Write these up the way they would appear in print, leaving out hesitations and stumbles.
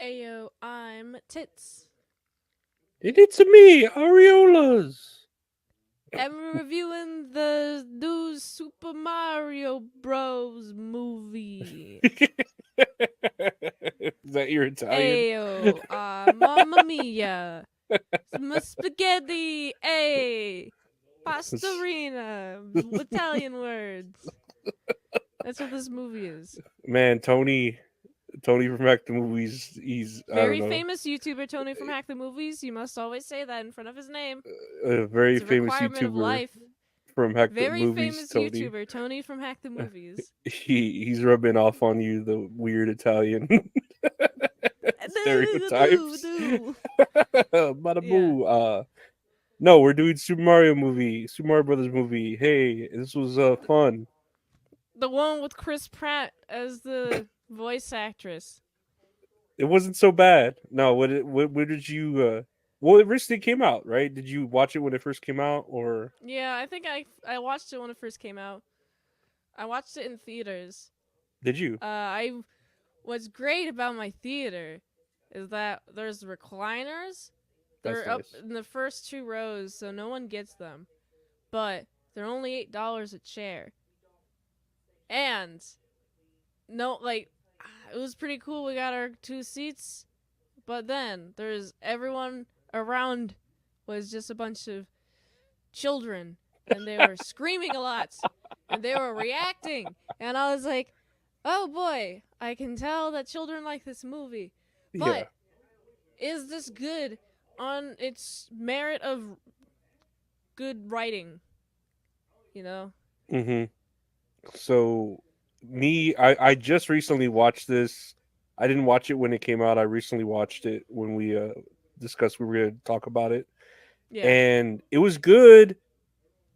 Ayo, I'm Tits. And it's me, Areolas. And we're reviewing the new Super Mario Bros. Movie. Is that your Italian? Ayo, mamma mia. Some spaghetti, pastorina, Italian words. That's what this movie is. Man, Tony from Hack the Movies. He's I don't Very know, famous YouTuber Tony from Hack the Movies. You must always say that in front of his name. a very It's a famous requirement of YouTuber life. from Hack the Very Movies. famous Tony. YouTuber Tony from Hack the Movies. He's rubbing off on you the weird Italian stereotypes. Bada Yeah. boo. No, we're doing Super Mario movie, Super Mario Brothers movie. Hey, this was fun. The one with Chris Pratt as the voice actress. It wasn't so bad. No, what did you well, it recently came out, right? Did you watch it when it first came out or Yeah, I think I watched it when it first came out. I watched it in theaters. did you? I What's great about my theater is that there's recliners. That's They're up nice. in the first two rows, so no one gets them. But they're only $8 a chair. And no, like it was pretty cool. We got our two seats, but then there's everyone around was just a bunch of children, and they were screaming a lot, and they were reacting, and I was like, oh boy, I can tell that children like this movie, Yeah. but is this good on its merit of good writing? You know? Mhm. So I just recently watched this. I didn't watch it when it came out. I recently watched it when we discussed we were going to talk about it. Yeah. And it was good.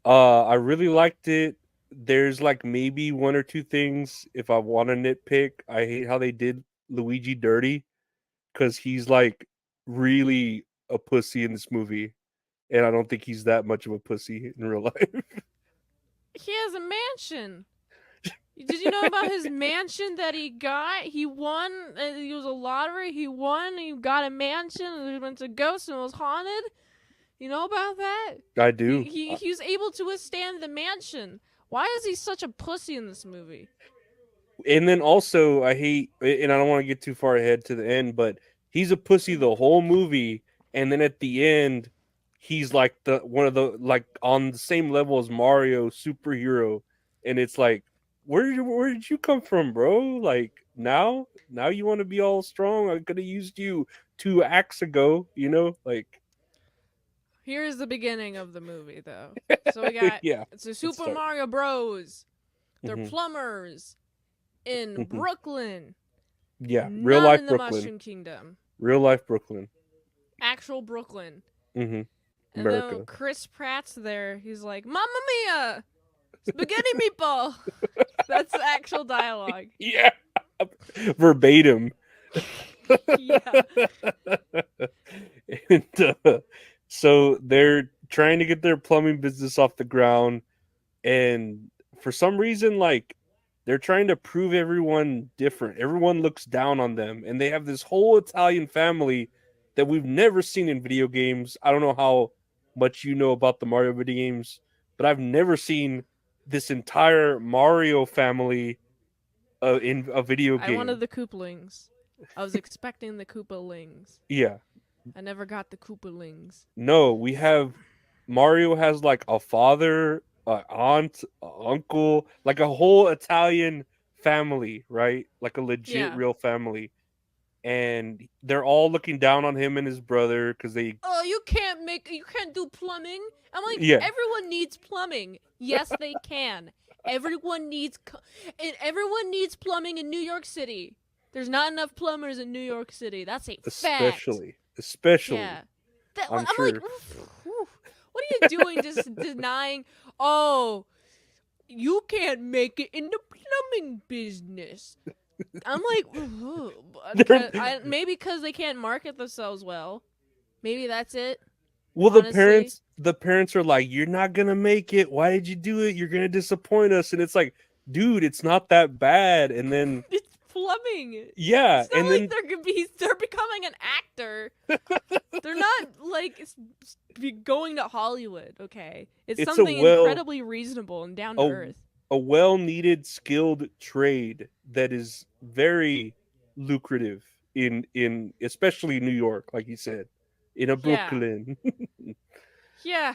I really liked it. There's like maybe one or two things if I want to nitpick. I hate how they did Luigi dirty because he's like really a pussy in this movie, and I don't think he's that much of a pussy in real life. He has a mansion. Did you know about his mansion that he got? He won. It was a lottery. He won. He got a mansion. And he went to ghost and it was haunted. You know about that? I He, do. he he was able to withstand the mansion. Why is he such a pussy in this movie? And then also I hate, and I don't want to get too far ahead to the end, but he's a pussy the whole movie, and then at the end, he's like the one of the like on the same level as Mario superhero, and it's like, where did you come from, bro? Like now you want to be all strong? I could have used you 2 acts ago, like Here's the beginning of the movie, though. So we got yeah. it's a Let's Super start. Mario Bros. They're Hmm. plumbers in Hmm. Brooklyn, Yeah, real not life in the Brooklyn, Mushroom Kingdom. real life Brooklyn. Actual Brooklyn. Hmm. And then America. Chris Pratt's there. He's like, "Mamma mia, spaghetti meatball." That's the actual dialogue. Yeah, verbatim. Yeah. and so they're trying to get their plumbing business off the ground, and for some reason, like they're trying to prove everyone different. Everyone looks down on them, and they have this whole Italian family that we've never seen in video games. I don't know how much you know about the Mario video games, but I've never seen this entire Mario family in a video I wanted game. the Koopalings. I was expecting the Koopalings. Yeah. I never got the Koopalings. No, we have Mario has like a father, aunt, uncle, like a whole Italian family, right? Like a legit Yeah. real family. And they're all looking down on him and his brother because they, Oh, you can't do plumbing. I'm like, yeah, everyone needs plumbing. Yes, they can. Everyone needs, and everyone needs plumbing in New York City. There's not enough plumbers in New York City. That's a fact. especially, Yeah. I'm I'm like, sure. what are you doing? Just denying? Oh, you can't make it in the plumbing business. I'm They're, like, maybe because they can't market themselves well. Maybe that's it. well, Honestly, the parents are like, "You're not gonna make it. Why did you do it? You're gonna disappoint us." And it's like, dude, it's not that bad. And then it's plumbing. Yeah, It's not and like then they're becoming an actor. They're not like going to Hollywood. Okay, it's it's a something well incredibly reasonable and down to a earth. a well needed skilled trade that is very lucrative in especially New York, like you said, in a Yeah, Brooklyn. yeah.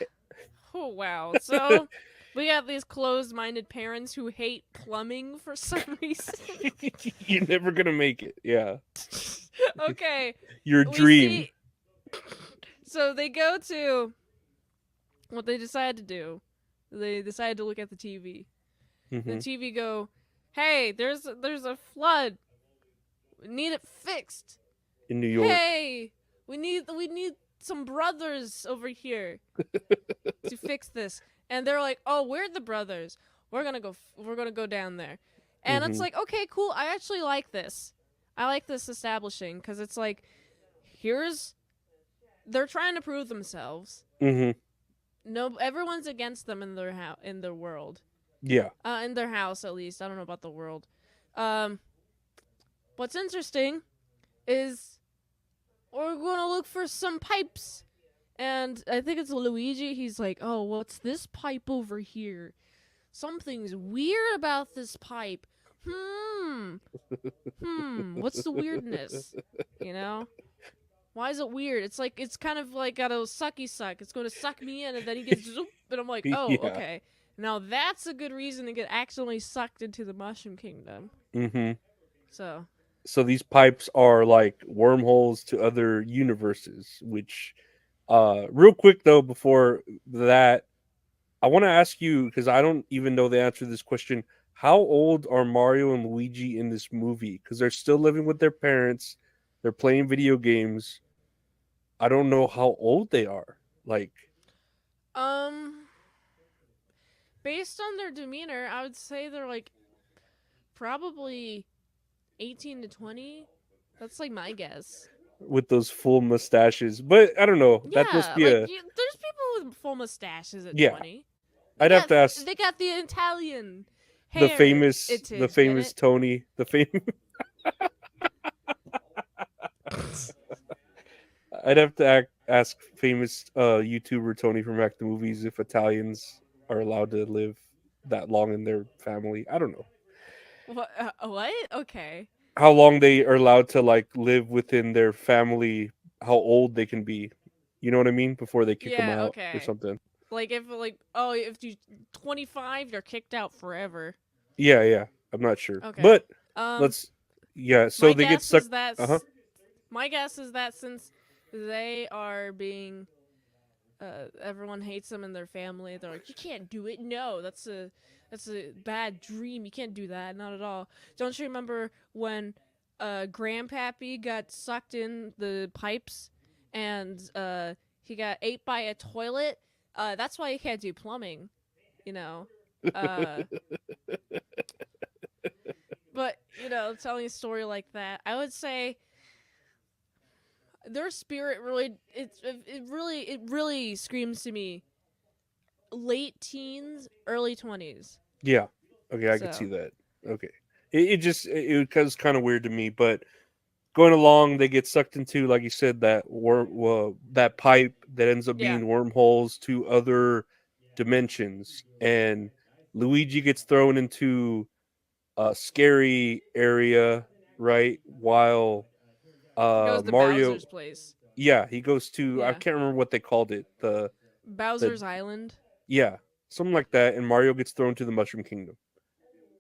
Oh wow. So we got these closed-minded parents who hate plumbing for some reason. You're never gonna make it. Yeah, Okay, your we dream. see. So they go to what they decide to do. They decide to look at the TV. The Hmm. TV go, "Hey, there's a flood. We need it fixed. In New York. Hey, we need some brothers over here to fix this." And they're like, "Oh, we're the brothers. We're gonna go down there." And it's Hmm. like, okay, cool. I actually like this. I like this establishing because it's like, here's they're trying to prove themselves. Hmm. No, everyone's against them in in their world. Yeah. In their house at least. I don't know about the world. Um, what's interesting is we're gonna look for some pipes. And I think it's Luigi. He's like, "Oh, what's this pipe over here? Something's weird about this pipe. Hmm. What's the weirdness? You know? Why is it weird? It's like it's kind of like got a sucky suck. It's going to suck me in, and then he gets zoop, and I'm like, oh, Yeah. okay. Now that's a good reason to get accidentally sucked into the Mushroom Kingdom. Hmm. So So these pipes are like wormholes to other universes, which real quick though before that, I want to ask you because I don't even know the answer to this question. How old are Mario and Luigi in this movie? Because they're still living with their parents. They're playing video games. I don't know how old they are. Like um, based on their demeanor, I would say they're like probably 18 to 20. That's like my guess. with those full mustaches. But I don't know. That must Yeah, be like a there's people with full mustaches at yeah. 20. They I'd have got to ask they got the Italian the hair. famous It the is, get famous it? Tony, the famous I'd have to ask famous YouTuber Tony from Act the Movies if Italians are allowed to live that long in their family. I don't know What? What? Okay. how long they are allowed to like live within their family, how old they can be. You know what I mean? Before they kick them Yeah. out or Okay. something. Like if you 25, you're kicked out forever. Yeah, yeah. I'm not sure, Okay. but Um. let's. Yeah, so My they get guess stuck. is that Uh huh. my guess is that since they are being everyone hates them in their family. They're like, you can't do it. No, that's a bad dream. You can't do that. Not at all. Don't you remember when Grandpappy got sucked in the pipes and he got ate by a toilet? That's why he can't do plumbing. You know. Uh, but telling a story like that, I would say their spirit really it really screams to me late teens, early 20s. Yeah. Okay, I could see So, that. Okay. It just it was kind of weird to me, but going along, they get sucked into, like you said, that that pipe that ends up yeah. being wormholes to other dimensions, and Luigi gets thrown into a scary area, right? While He goes to Mario, Bowser's place. yeah, he goes to I Yeah. can't remember what they called it, the Bowser's Island. yeah, something like that, and Mario gets thrown to the Mushroom Kingdom,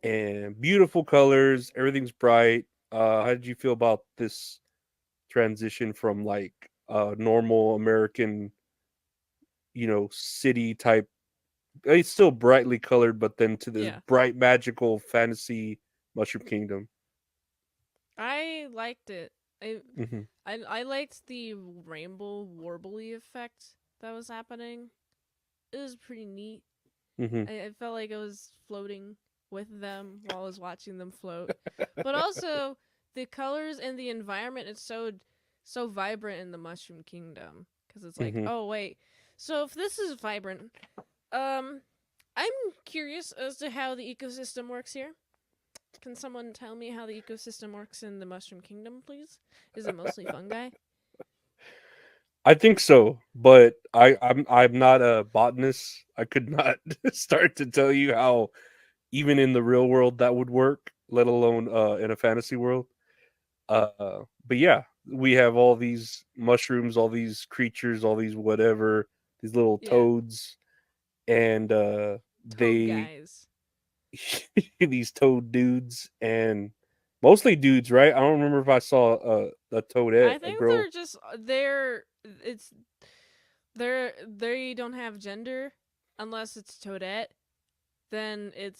and beautiful colors, everything's bright. How did you feel about this transition from like normal American, city type? It's still brightly colored, but then to this Yeah. bright magical fantasy Mushroom Kingdom. I liked it. I Hmm. I liked the rainbow warbly effect that was happening. It was pretty neat. Hmm. I felt like I was floating with them while I was watching them float. But also the colors and the environment is so vibrant in the Mushroom Kingdom because it's like, Hmm. oh wait. So if this is vibrant, I'm curious as to how the ecosystem works here. Can someone tell me how the ecosystem works in the Mushroom Kingdom, please? Is it mostly fungi? I think so, but I'm not a botanist. I could not start to tell you how even in the real world that would work, let alone in a fantasy world. But yeah, we have all these mushrooms, all these creatures, all these whatever, these little Yeah, toads, and toad they guys. these toad dudes and mostly dudes, right? I don't remember if I saw a toadette, I a think girl. they're just they're it's they don't have gender unless it's toadette. Then it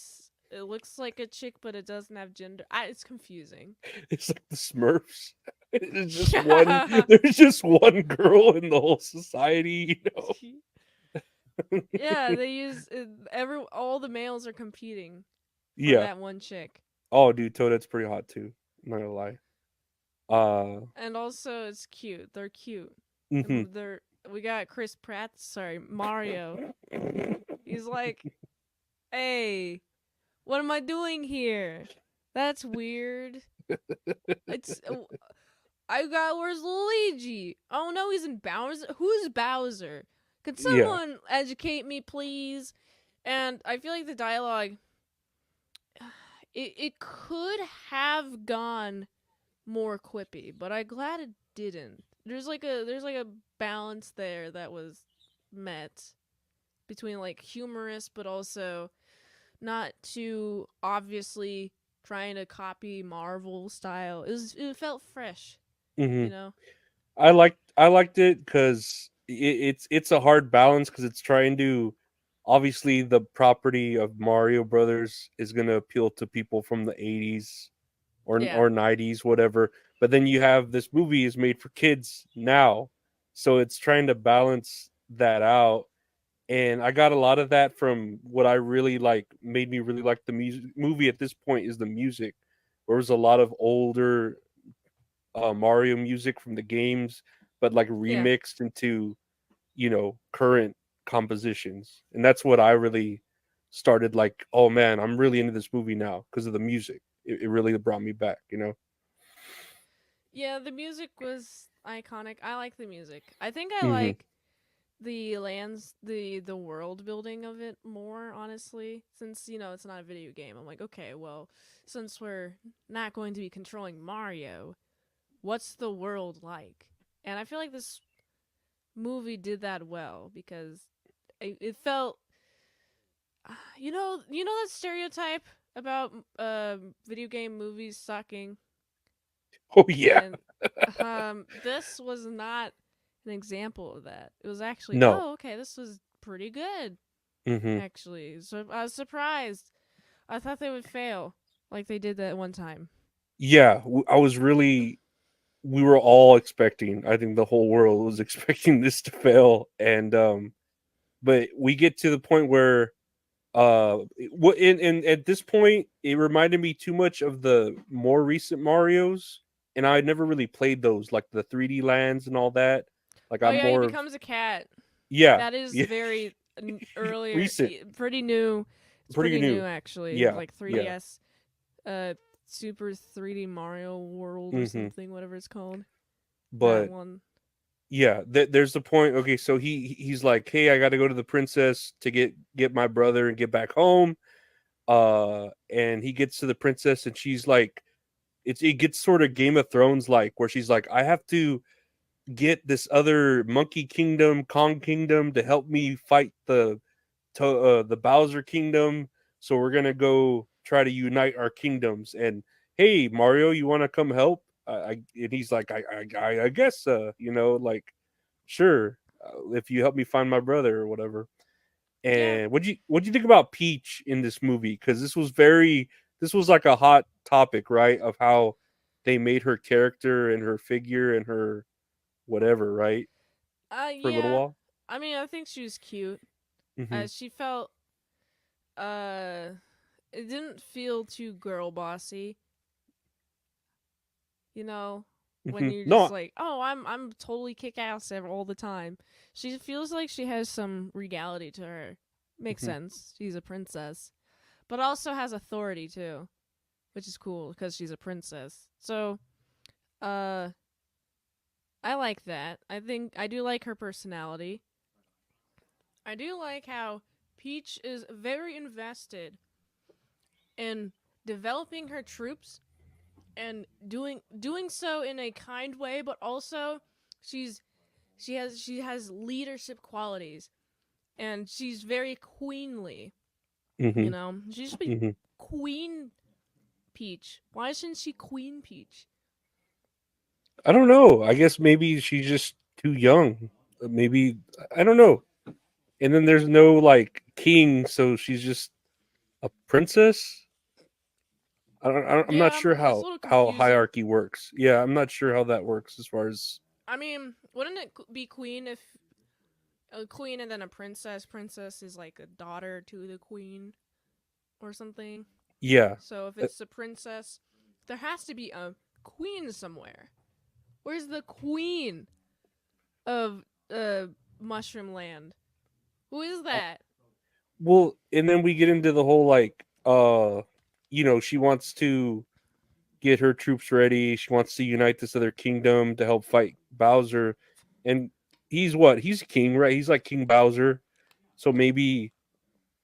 looks like a chick, but it doesn't have gender. It's confusing. It's like the Smurfs. It's just one. Yeah. There's just one girl in the whole society, Yeah, they use every all the males are competing for Yeah. that one chick. Oh, dude, Toadette's pretty hot too. I'm not gonna lie. And also it's cute. They're cute. Mhm. And they're we got Chris Pratt, sorry, Mario. He's like, "Hey, what am I doing here? That's weird. It's I got where's Luigi? Oh no, he's in Bowser. Who's Bowser? Could Yeah. someone educate me, please?" And I feel like the dialogue it could have gone more quippy, but I'm glad it didn't. There's like a balance there that was met between like humorous but also not too obviously trying to copy Marvel style. It felt fresh, you Mhm. know? I liked it because it's a hard balance because it's trying to obviously the property of Mario Brothers is gonna appeal to people from the 80s Yeah. or 90s, whatever. But then you have this movie is made for kids now, so it's trying to balance that out. And I got a lot of that from what I really like, made me really like the music movie at this point is the music. There was a lot of older Mario music from the games, but like Yeah. remixed into current compositions, and that's what I really started like. Oh man, I'm really into this movie now because of the music. It really brought me back. Yeah, the music was iconic. I like the music. I think I Hmm. like the lands the world building of it more honestly since it's not a video game. I'm like, okay, well, since we're not going to be controlling Mario, what's the world like? And I feel like this movie did that well because it felt that stereotype about video game movies sucking. Oh yeah, And this was not an example of that. It was actually, no, oh, okay, this was pretty good hmm actually. So I was surprised. I thought they would fail like they did that one time. yeah. I was really. We were all expecting. I think the whole world was expecting this to fail, and but we get to the point where what in at this point it reminded me too much of the more recent Marios, and I never really played those like the 3D lands and all that. Like Oh I'm yeah, he more of becomes a cat. yeah, That is yeah, very earlier, recent, pretty new. It's pretty pretty new new. actually. Yeah, Like yeah. 3DS, uh, Super 3D Mario World or Hmm. something, whatever it's called. That But one. yeah, there's the point. Okay, so he's like, hey, I got to go to the princess to get my brother and get back home. And he gets to the princess, and she's like, it gets sort of Game of Thrones like, where she's like, I have to get this other Monkey Kingdom, Kong Kingdom to help me fight the Bowser Kingdom. So we're gonna go try to unite our kingdoms. And hey, Mario, you want to come help? And he's like, I guess, like sure, if you help me find my brother or whatever. Yeah, And what'd you think about Peach in this movie? Because this was like a hot topic, right? Of how they made her character and her figure and her whatever, right? For a little yeah. while. I mean, I think she was cute. Hmm. She felt uh, it didn't feel too girl bossy. You know, when you're just No. like, oh, I'm totally kick ass all the time. She feels like she has some regality to her. Makes Mhm. sense. She's a princess, but also has authority too. which is cool because she's a princess. So, uh, I like that. I think I do like her personality. I do like how Peach is very invested in developing her troops and doing so in a kind way, but also she's she has leadership qualities and she's very queenly. You Hmm. know, she should be Hmm. Queen Peach. Why shouldn't she Queen Peach? I don't know. I guess maybe she's just too young. Maybe I don't know. And then there's no like king, so she's just a princess. I'm not Yeah, sure it's a how little confusing. hierarchy works. Yeah, I'm not sure how that works as far as I mean, wouldn't it be queen if a queen and then a princess? Princess is like a daughter to the queen or something. yeah. So if Uh, it's a princess, there has to be a queen somewhere. Where's the queen of Mushroom Land? Who is that? well, and then we get into the whole like she wants to get her troops ready. She wants to unite this other kingdom to help fight Bowser. And he's what? He's king, right? He's like King Bowser. So maybe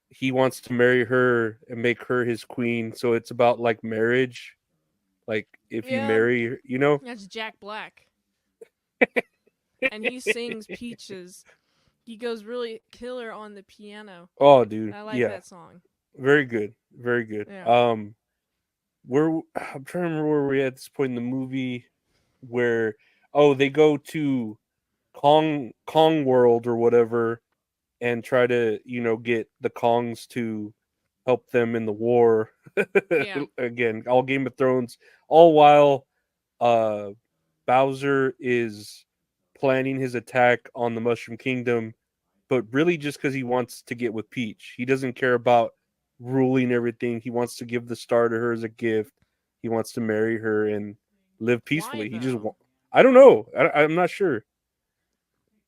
he wants to marry her and make her his queen. So it's about like marriage. Like if you Yeah, marry, you know? that's Jack Black, and he sings Peaches. He goes really killer on the piano. Oh, dude. I like Yeah. that song. Very good. Very good. Yeah. Where I'm trying to remember where we're at this point in the movie where they go to Kong World or whatever and try to get the Kongs to help them in the war. Yeah. Again, all Game of Thrones, all while uh, Bowser is planning his attack on the Mushroom Kingdom, but really just because he wants to get with Peach. He doesn't care about ruling everything. He wants to give the star to her as a gift. He wants to marry her and live Why peacefully. though? I don't know. I'm not sure.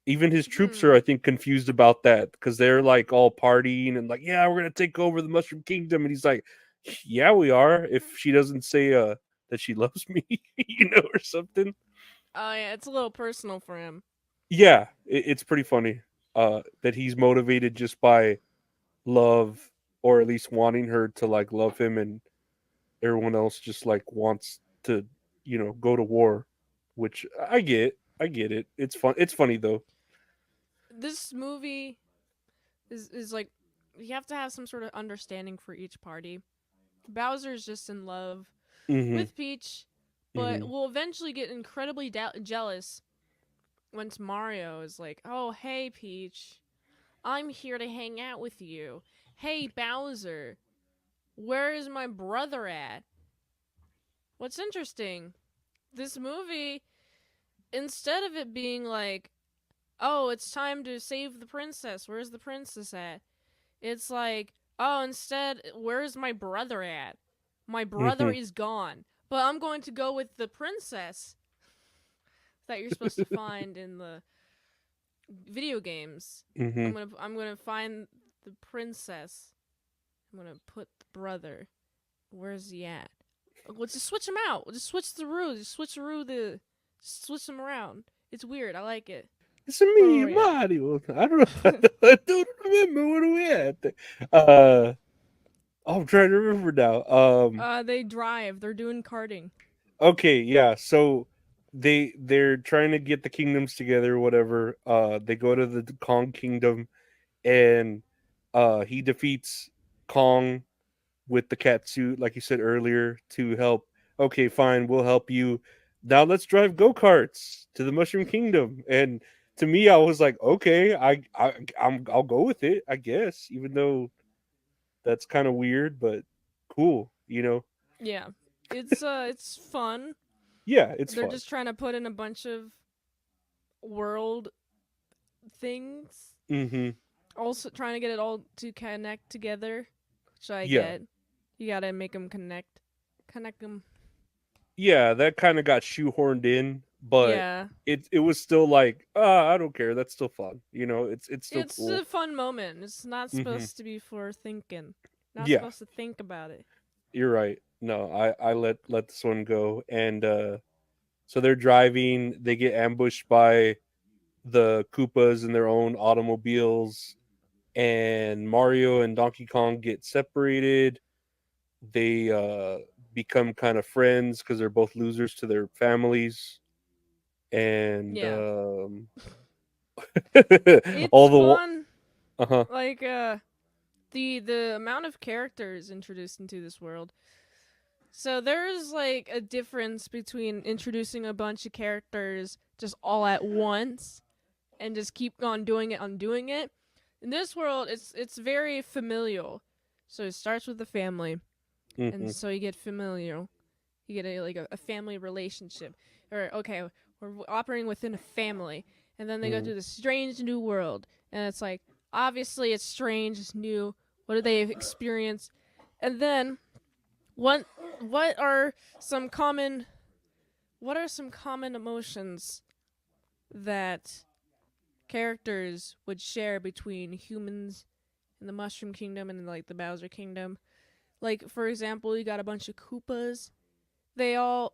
Even his troops are, Hmm. I think, confused about that because they're like all partying and like, yeah, we're gonna take over the Mushroom Kingdom, and he's like, yeah, we are. If she doesn't say that she loves me, or something. Oh yeah, it's a little personal for him. Yeah, it's pretty funny that he's motivated just by love, or at least wanting her to like love him, and everyone else just like wants to go to war, which I get it. It's fun. It's funny though. This movie is like you have to have some sort of understanding for each party. Bowser's just in love Hmm. with Peach, but Hmm. will eventually get incredibly jealous once Mario is like, "Oh, hey Peach, I'm here to hang out with you. Hey Bowser, where is my brother at?" What's interesting, this movie, instead of it being like, "Oh, it's time to save the princess. Where's the princess at?" It's like, "Oh, instead, where's my brother at? My brother Hmm. is gone, but I'm going to go with the princess that you're supposed to find in the video games. Hmm. I'm gonna find the princess. I'm gonna put the brother. Where's he at? Let's just switch him out. We'll just switch the rule. Just switch them around. It's weird. I like it. It's Where me, were we at? Mario. I don't know. I don't remember where we at. Uh, I'm trying to remember now. They drive. They're doing karting. Okay, yeah. So they're trying to get the kingdoms together, or whatever. They go to the Kong Kingdom, and he defeats Kong with the cat suit, like you said earlier, to help. Okay, fine, we'll help you. Now let's drive go karts to the Mushroom Kingdom. And to me, I was like, okay, I'll go with it, I guess, even though that's kind of weird, but cool, Yeah, it's fun. Yeah, it's They're fun. just trying to put in a bunch of world things. Hmm. Also trying to get it all to connect together, which I Yeah, get. You gotta make them connect them. yeah, that kind of got shoehorned in, but Yeah, it was still like, I don't care. That's still fun. It's still it's cool. a fun moment. It's not Hmm. supposed to be for thinking. Not Yeah, supposed to think about it. you're right. No, I let this one go, and so they're driving. They get ambushed by the Koopas in their own automobiles, and Mario and Donkey Kong get separated. They become kind of friends because they're both losers to their families, and Yeah. It's all the fun. uh huh. Like the amount of characters introduced into this world. So there's like a difference between introducing a bunch of characters just all at once and just keep on doing it. In this world, it's very familial. So it starts with the family, and Hmm. so you get familial. You get a family relationship, or okay, we're operating within a family, and then they go Hmm. through this strange new world, and it's like obviously it's strange, it's new. What do they experience? And then what what are some common what are some common emotions that characters would share between humans in the Mushroom Kingdom and like the Bowser Kingdom? Like for example, you got a bunch of Koopas. They all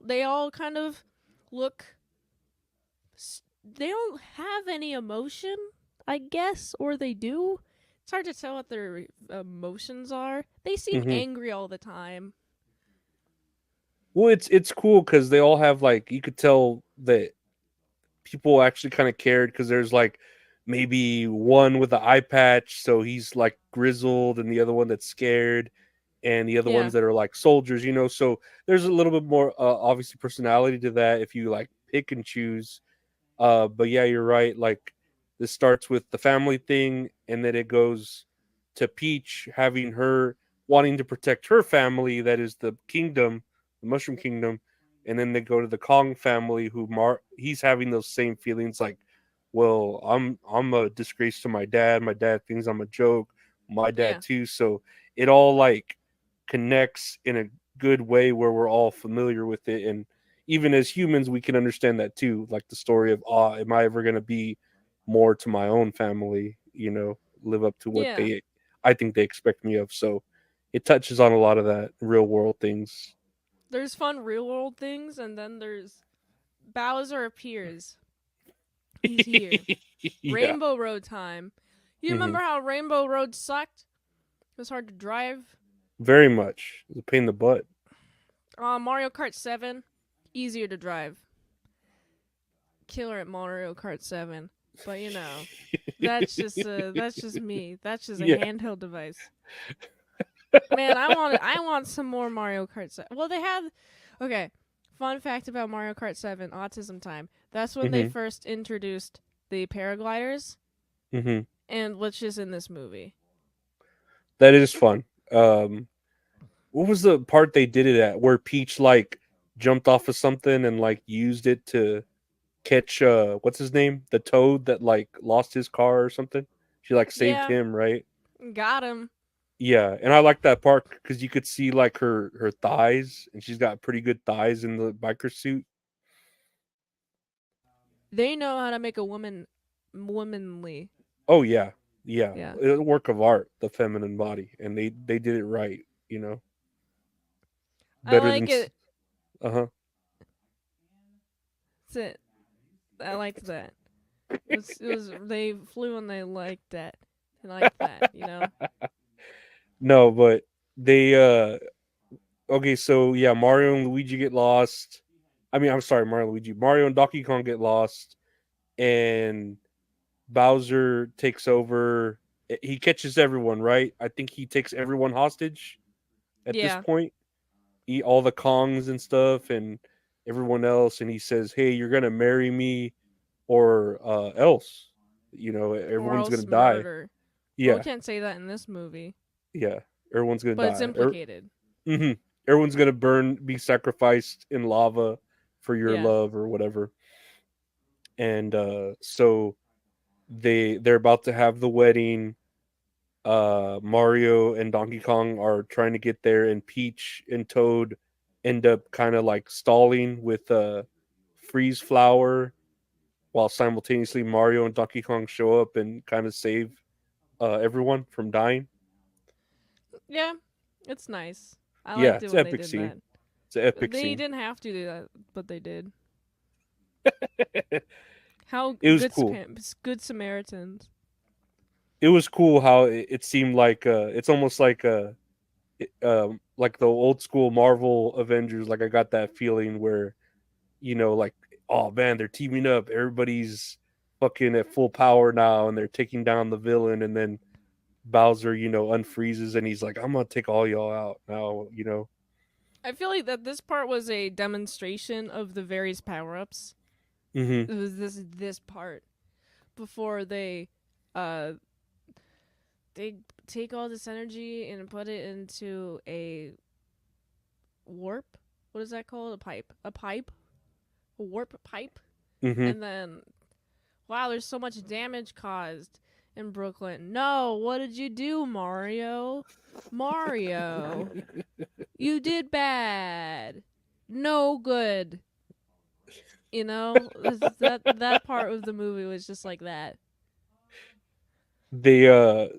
kind of look. They don't have any emotion, I guess, or they do. It's hard to tell what their emotions are. They seem Hmm. angry all the time. Well, it's cool because they all have like you could tell that people actually kind of cared because there's like maybe one with an eye patch, so he's like grizzled, and the other one that's scared, and the other Yeah, ones that are like soldiers, you know. So there's a little bit more obviously personality to that if you like pick and choose. But yeah, you're right. Like this starts with the family thing, and then it goes to Peach having her wanting to protect her family, that is the kingdom, the Mushroom Kingdom, and then they go to the Kong family, who he's having those same feelings, like, well, I'm a disgrace to my dad. My dad thinks I'm a joke. My dad yeah, too. So it all like connects in a good way where we're all familiar with it, and even as humans we can understand that too, like the story of, am I ever going to be more to my own family, you know, live up to what yeah. they I think they expect me of. So it touches on a lot of that real world things. There's fun real world things, and then there's Bowser appears. He's here. Yeah. Rainbow Road time. You Hmm. remember how Rainbow Road sucked? It was hard to drive. Very much. It's a pain in the butt. Mario Kart 7, easier to drive. Killer at Mario Kart 7. But you know, that's just me. That's just a Yeah. handheld device. Man, I want some more Mario Kart 7. Well, they have okay. Fun fact about Mario Kart 7 Autism Time. That's when they Hmm. first introduced the paragliders, Hmm. and which is in this movie. That is fun. What was the part they did it at where Peach like jumped off of something and like used it to catch what's his name, the toad that like lost his car or something? She like saved Yeah, him, right? got him. Yeah, and I like that part because you could see like her thighs, and she's got pretty good thighs in the biker suit. They know how to make a woman womanly. Oh yeah, yeah, Yeah. a work of art, the feminine body, and they did it right, you know, I better than like it. uh huh. That's it. I liked that. It was they flew and they liked that. They liked that, you know? No, but they okay, so yeah, Mario and Luigi get lost. I mean, I'm sorry, Mario and Luigi. Mario and Donkey Kong get lost, and Bowser takes over. He catches everyone, right? I think he takes everyone hostage at this Yeah. point. All the Kongs and stuff, and everyone else, and he says, "Hey, you're gonna marry me, or else, you know, Or everyone's gonna else die." murder. Well, we Yeah, can't say that in this movie, yeah, everyone's gonna but it's die. implicated. Mm-hmm. Everyone's gonna be sacrificed in lava for your Yeah. love or whatever. And so they're about to have the wedding. Mario and Donkey Kong are trying to get there, and Peach and Toad end up kind of like stalling with freeze flower, while simultaneously Mario and Donkey Kong show up and kind of save everyone from dying. Yeah. It's nice. I Yeah, liked it it's when an they epic did scene. that. It's an epic They scene. didn't have to do that, but they did. It How was cool. good Samaritans. It was cool how it seemed like it's almost like the old school Marvel Avengers. Like I got that feeling where like, oh man, they're teaming up. Everybody's fucking at full power now, and they're taking down the villain. And then Bowser, unfreezes, and he's like, "I'm gonna take all y'all out now." I feel like that this part was a demonstration of the various power ups. Hmm. It was this part before uh they take all this energy and put it into a warp. What is that called? A pipe. A pipe. A warp pipe. Hmm. And then, wow, there's so much damage caused in Brooklyn. No, what did you do, Mario? Mario, you did bad. No good. That part of the movie was just like that. They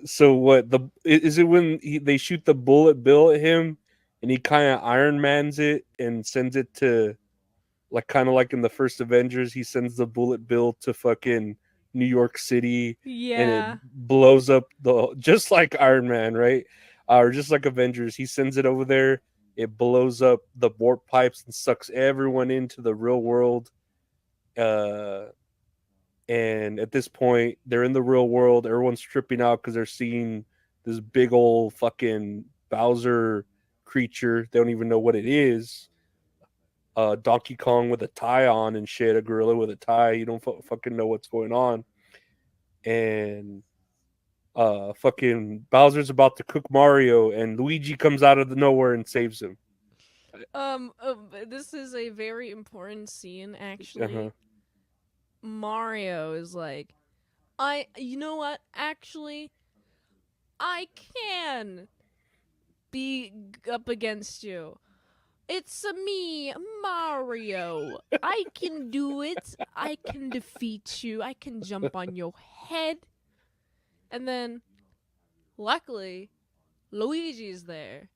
so what is it when they shoot the bullet bill at him, and he kind of Iron Mans it and sends it to, like, kind of like in the first Avengers, he sends the bullet bill to fucking New York City, and it Yeah. blows up just like Iron Man, right? Or just like Avengers, he sends it over there. It blows up the warp pipes and sucks everyone into the real world. Uh, and at this point, they're in the real world. Everyone's tripping out because they're seeing this big old fucking Bowser creature. They don't even know what it is. Donkey Kong with a tie on and shit, a gorilla with a tie. You don't fucking know what's going on. And fucking Bowser's about to cook Mario, and Luigi comes out of the nowhere and saves him. This is a very important scene, Uh-huh. actually. Mario is like, you know what? Actually, I can be up against you. It's me, Mario. I can do it. I can defeat you. I can jump on your head. And then, luckily, Luigi's there.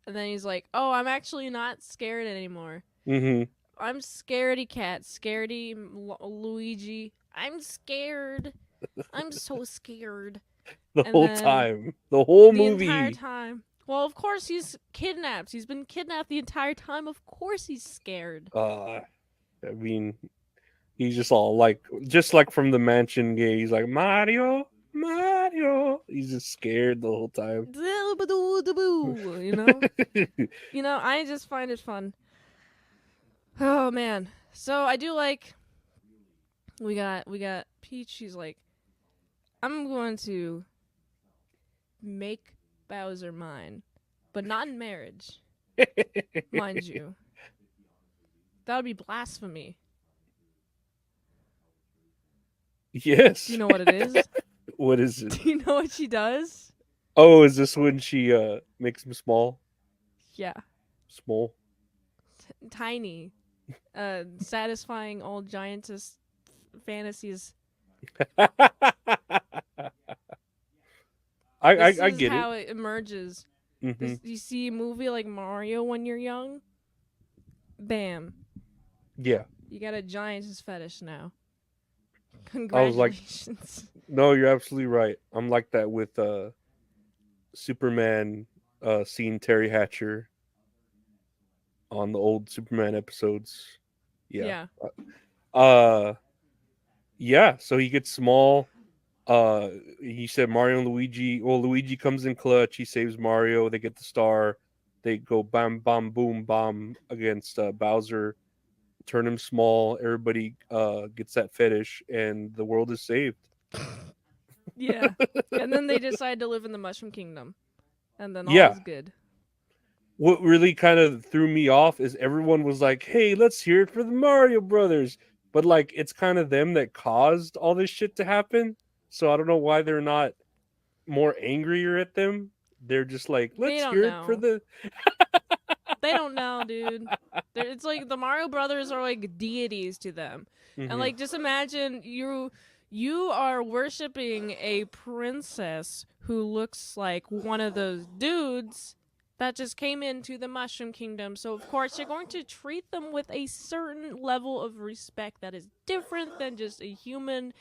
And then he's like, oh, I'm actually not scared anymore. Mm-hmm. I'm scaredy cat, scaredy Luigi. I'm scared. I'm so scared. The And whole then time, the whole the entire movie. time. Well, of course he's kidnapped. He's been kidnapped the entire time. Of course he's scared. I mean, he's just all like, just like from the mansion game. He's like, Mario, Mario. He's just scared the whole time. You know? I just find it fun. Oh man. So I do like we got Peach. She's like, I'm going to make Bowser mine, but not in marriage, mind you. That would be blasphemy. Yes. Do you know what it is? What is it? Do you know what she does? Oh, is this when she makes him small? Yeah. Small. Tiny. Satisfying all giantess fantasies. This I is get it. how it emerges. Hmm. You see a movie like Mario when you're young? Bam. Yeah. You got a giantess fetish now. I was like, Congratulations. no, you're absolutely right. I'm like that with Superman, seeing Terry Hatcher on the old Superman episodes. Yeah. Yeah. Uh yeah, so he gets small. He said Mario and Luigi. Well, Luigi comes in clutch. He saves Mario. They get the star. They go bam, bam, boom, bomb against Bowser. Turn him small. Everybody gets that fetish, and the world is saved. Yeah. And then they decide to live in the Mushroom Kingdom. And then all Yeah. is good. What really kind of threw me off is everyone was like, "Hey, let's hear it for the Mario Brothers," but like it's kind of them that caused all this shit to happen. So I don't know why they're not more angrier at them. They're just like, They let's don't hear it for know. the. They don't know, dude. It's like the Mario Brothers are like deities to them. And Hmm. like just imagine you are worshiping a princess who looks like one of those dudes, that just came into the Mushroom Kingdom. So, of course, you're going to treat them with a certain level of respect that is different than just a human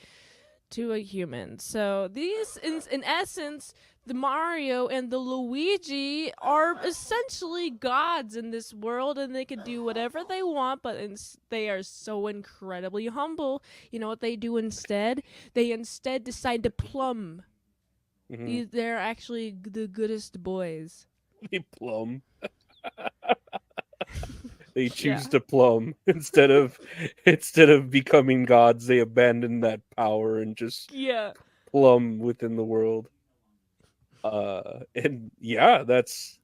to a human. So, these, in essence, the Mario and the Luigi are essentially gods in this world, and they can do whatever they want, but they are so incredibly humble. You know what they do instead? They instead decide to plumb. Hmm. They're actually the goodest boys. They plum. They Yeah. choose to plumb instead of becoming gods. They abandon that power and just Yeah. plumb within the world. And yeah, that's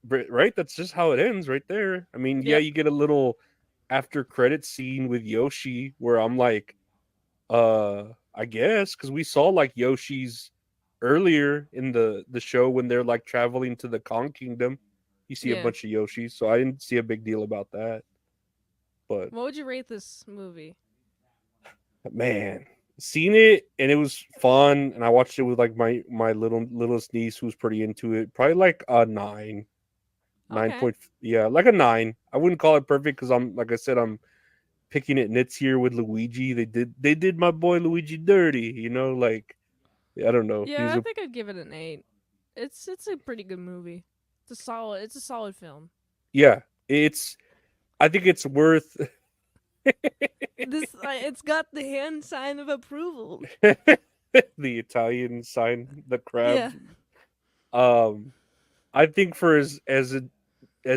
right. That's just how it ends right there. I mean, yeah, Yep. you get a little after credit scene with Yoshi where I'm like, I guess because we saw like Yoshi's earlier in the show when they're like traveling to the Kong Kingdom. You see a Yeah. bunch of Yoshis, so I didn't see a big deal about that. But What would you rate this movie? man, seen it and it was fun, and I watched it with like my littlest niece who's pretty into it. Probably like a nine, nine Okay. point, yeah, like a nine. I wouldn't call it perfect because I'm like I said, I'm picking at nits here with Luigi. They did my boy Luigi dirty, like I don't know. He's Yeah, I a think I'd give it an 8. It's a pretty good movie. It's a solid film. yeah. It's I think it's worth This it's got the hand sign of approval. the Italian sign, the Yeah. crabs. Um, I think for as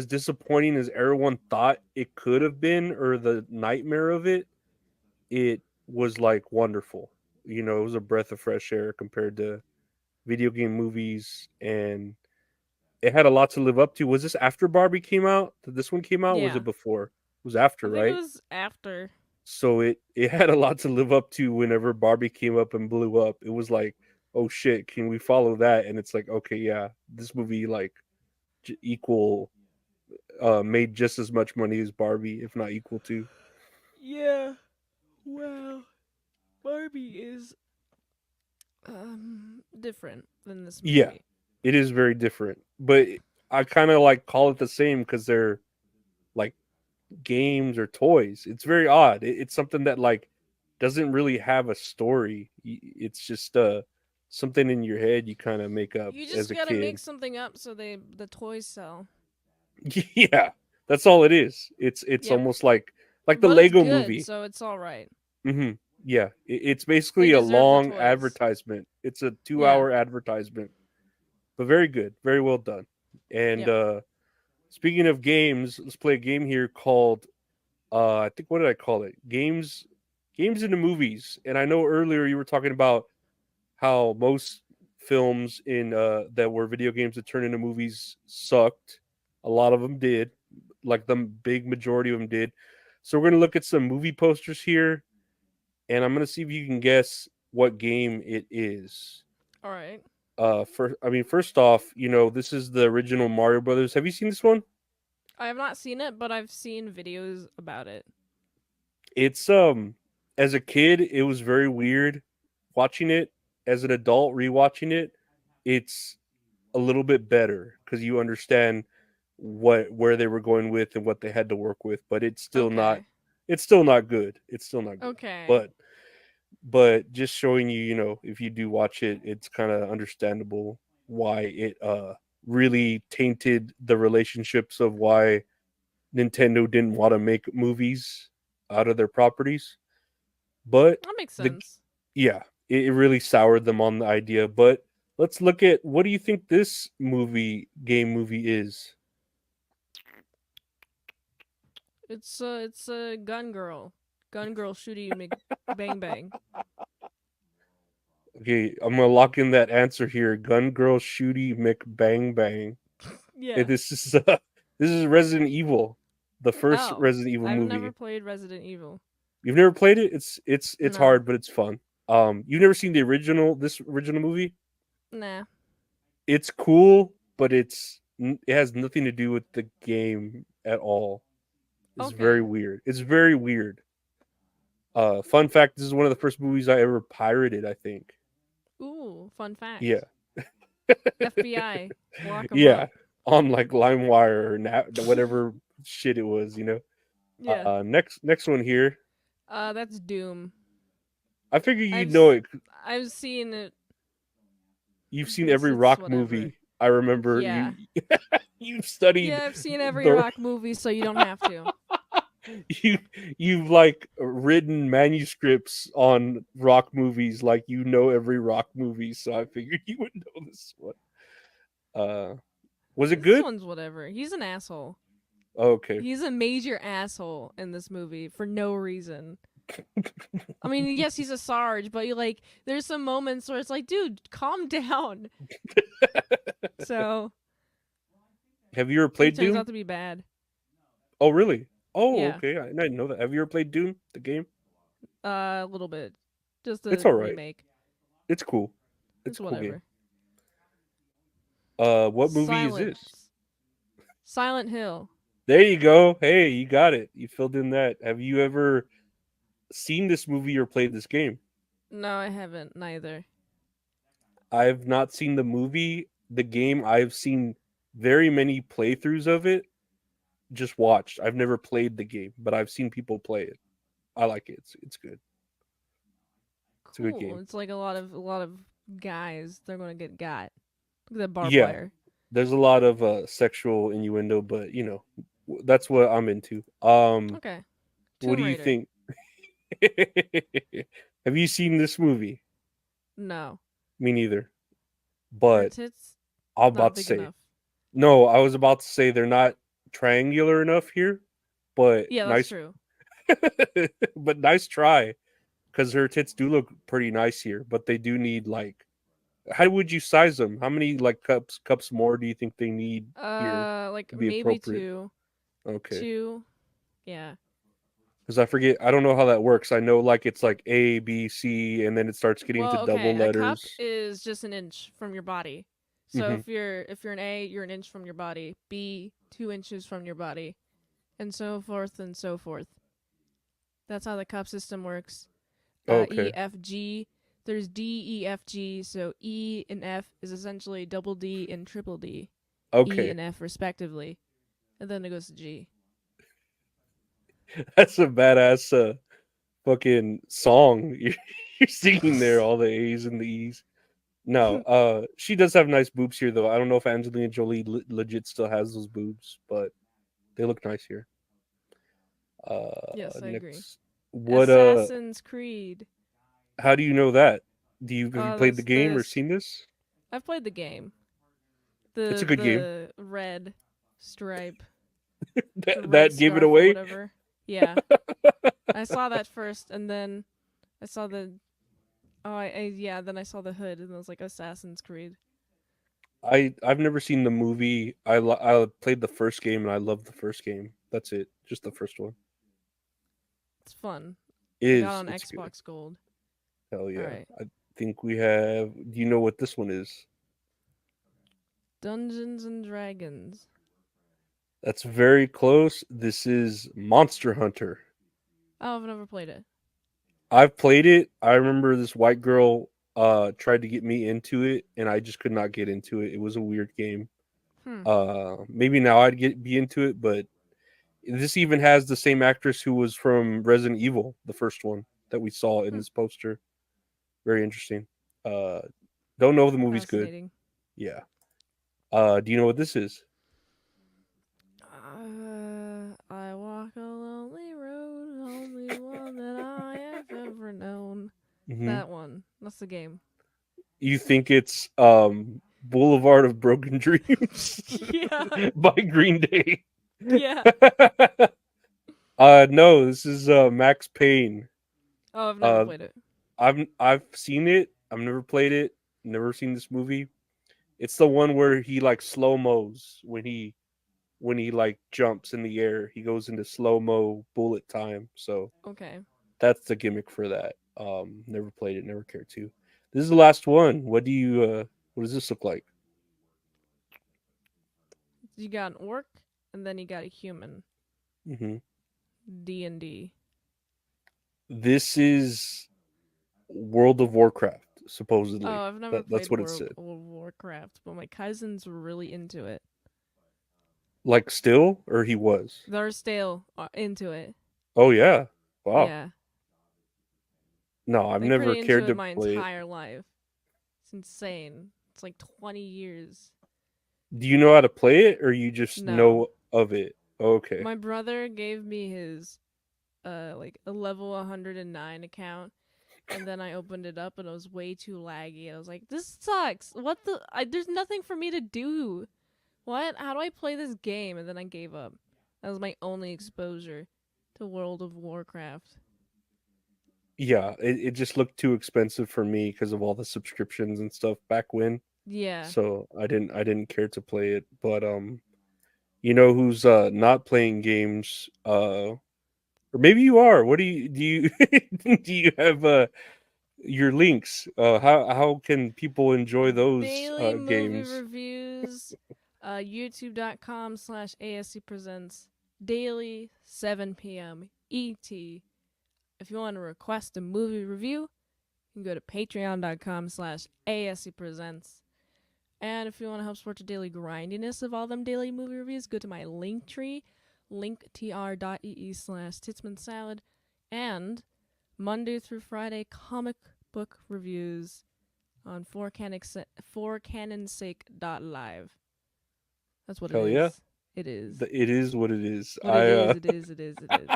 disappointing as everyone thought it could have been, or the nightmare of it, it was like wonderful. It was a breath of fresh air compared to video game movies, and it had a lot to live up to. Was this after Barbie came out? Did this one came out? Or was Yeah. it before? It was I after, think it right? was after. So it had a lot to live up to whenever Barbie came up and blew up. It was like, oh shit, can we follow that? And it's like, okay, yeah, this movie like equal made just as much money as Barbie, if not equal to. Yeah. Well, Barbie is different than this Yeah, movie. it is very different, but I kind of like call it the same because they're like games or toys. It's very odd. It's something that like doesn't really have a story. It's just something in your head you kind of make up You as just a got to make kid. something up so the toys sell. Yeah, that's all it is. It's Yep. almost like the But it's Lego good, movie. so it's all right. Yeah, it's They basically a deserve the long toys. advertisement. It's a two Yeah. hour advertisement, but very good, very well done. And Yep. speaking of games, let's play a game here called I think, what did I call it? Games in the movies. And I know earlier you were talking about how most films in that were video games that turned into movies sucked. A lot of them did, like the big majority of them did. So we're gonna look at some movie posters here, and I'm gonna see if you can guess what game it is. All right. First off, this is the original Mario Brothers. Have you seen this one? I have not seen it, but I've seen videos about it. It's as a kid, it was very weird watching it. As an adult, rewatching it, it's a little bit better because you understand where they were going with and what they had to work with. But Okay. it's still not good. It's still not good. Okay. But just showing you, if you do watch it, it's kind of understandable why it really tainted the relationships of why Nintendo didn't want to make movies out of their properties. But That makes the sense. yeah, it really soured them on the idea. But let's look at, what do you think this movie is? It's a gun girl. Gun girl shooty Mc bang bang. Okay, I'm gonna lock in that answer here. Gun Girl Shooty McBang Bang. Yeah. This is this is Resident Evil, the first Oh. Resident Evil I've never movie. played Resident Evil. You've never played it? It's No. hard, but it's fun. You've never seen this original movie? Nah. It's cool, but it has nothing to do with the game at all. It's very Okay. weird. It's very weird. Fun fact: this is one of the first movies I ever pirated. I think. Ooh, fun Yeah, fact. FBI, lock 'em yeah. up. on like LimeWire or whatever shit it was, you know. Yeah. Next one here. That's Doom. I figure you I've know s- it. I've seen it. You've seen every It's rock whatever. movie. I remember Yeah. you. You've studied Yeah, I've seen every the rock movie, so you don't have to. you you've like written manuscripts on rock movies, like you know every rock movie. So I figured you would know this one. Uh, was it This good? one's whatever. He's an asshole. Okay. He's a major asshole in this movie for no reason. I mean, yes, he's a Sarge, but there's some moments where it's like, dude, calm down. So Have you ever he played turns Doom? out to be bad. Oh, really? Oh, Yeah, okay. I didn't know that. Have you ever played Doom, the game? a little bit. Just It's a all right. remake. It's cool. It's It's a cool game. whatever. What movie is this? Silent Hill. There you go. Hey, you got it. You filled in that. Have you ever seen this movie or played this game? No, I haven't. Neither. I've not seen the movie. The game, I've seen very many playthroughs of it. Just watched. I've never played the game, but I've seen people play it. I like it. It's good. It's a good Cool. game. It's like a lot of guys. They're gonna get got. Look at that barbed Yeah, wire. there's a lot of sexual innuendo, but you know, that's what I'm into. Okay. What Tomb do you Raider. think? Have you seen this movie? No. Me neither. Her But tits I'm not about to big say enough. no. I was about to say they're not triangular enough here, but Yeah, that's nice, true. but nice try because her tits do look pretty nice here, but they do need like. How would you size them? How many like cups more do you think they need here Like to be maybe appropriate? two. Okay. Two. Yeah. Because I forget, I don't know how that works. I know like it's like A, B, C, and then it starts getting to Well, double okay. A cup letters. is just an inch from your body. So Hmm. if you're an A, you're an inch from your body. B, 2 inches from your body, and so forth and so forth. That's how the cup system works. E, Okay. F, G. There's D, E, F, G. So E and F is essentially double D and triple D. E Okay. and F respectively, and then it goes to G. That's a badass fucking song. You're singing there all the A's and the E's. No, she does have nice boobs here though. I don't know if Angelina Jolie legit still has those boobs, but they look nice here. Yes, I agree. Next, what Assassin's Creed. how do you know that? Have you Oh, played the that's game or this. seen this? I've played the game. It's a The good game. the red stripe, the red That gave it scarf or away. whatever. Yeah, I saw that first, and then I saw the yeah. Then I saw the hood, and it was like Assassin's Creed. I've never seen the movie. I played the first game and I loved the first game. That's it. Just the first one. It's fun. I got on It's good. Xbox Gold. Hell All yeah. right, I think we have. Do you know what this one is? Dungeons and Dragons. That's very close. This is Monster Hunter. Oh, I've never played it. I've played it. I remember this white girl tried to get me into it and I just could not get into it. It was a weird game. Hmm. Maybe now I'd get be into it, but this even has the same actress who was from Resident Evil, the first one that we saw in Hmm. this poster. Very interesting. Uh, don't know if the movie's good. Fascinating. Yeah. Do you know what this is? I walk a lonely road, only one that I have ever known. Hmm. That one. That's the game. You think it's Boulevard of Broken Dreams Yeah. by Green Day? Yeah. No, this is Max Payne. Oh, I've never Uh, played it. I've seen it. I've never played it. Never seen this movie. It's the one where he like slow mos when he like jumps in the air. He goes into slow mo bullet time. So Okay. that's the gimmick for that. Never played it. Never cared to. This is the last one. What does this look like? You got an orc, and then you got a human. Hmm. D&D. This is World of Warcraft, Oh, supposedly. I've never That's played what it World said. of Warcraft, but my cousins were really into it. Like still, or he was? They're still into it. Oh yeah. Wow. Yeah, No, I've like never pretty into cared it to my play it. entire life. It's insane. It's like 20 years. Do you know how to play it, or you just No, know of it? Okay. my brother gave me his like a level 109 account, and then I opened it up and it was way too laggy. I was like, this sucks. What the? There's nothing for me to do. What? How do I play this game? And then I gave up. That was my only exposure to World of Warcraft. Yeah, it just looked too expensive for me because of all the subscriptions and stuff back when. Yeah. So I didn't care to play it. But you know who's not playing games? Or maybe you are. What do you do you have your links? How can people enjoy those Daily movie games? reviews, youtube.com/ASC presents daily 7 p.m. ET. If you want to request a movie review, you can go to patreon.com/ASC presents. And if you want to help support the daily grindiness of all them daily movie reviews, go to my link tree, linktr.ee/titsman salad, and Monday through Friday comic book reviews on 4canonsake.live. That's what it Hell yeah. is. It is. It is what it is. What it is, it is, it is, it is.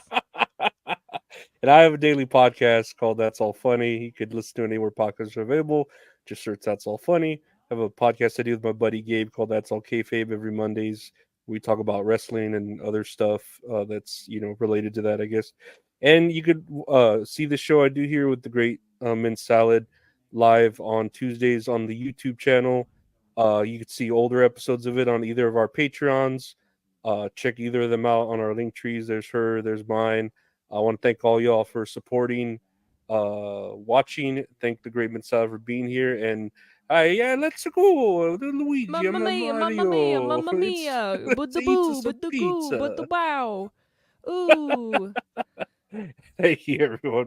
And I have a daily podcast called That's All Funny. You could listen to it anywhere podcasts are available. Just search That's All Funny. I have a podcast I do with my buddy Gabe called That's All Kayfabe every Mondays. We talk about wrestling and other stuff that's related to that, I guess. And you could see the show I do here with the great Mint Salad live on Tuesdays on the YouTube channel. You could see older episodes of it on either of our Patreons. Check either of them out on our link trees. There's her, there's mine. I want to thank all y'all for supporting, watching. Thank the Great Mensah for being here. And yeah, let's go, Luigi. I'm Mamma a mia, mamma mia, Mario. mamma It's mia. But let's the eat boo, some but the goo, but the pizza. wow. Ooh. Thank you, everyone.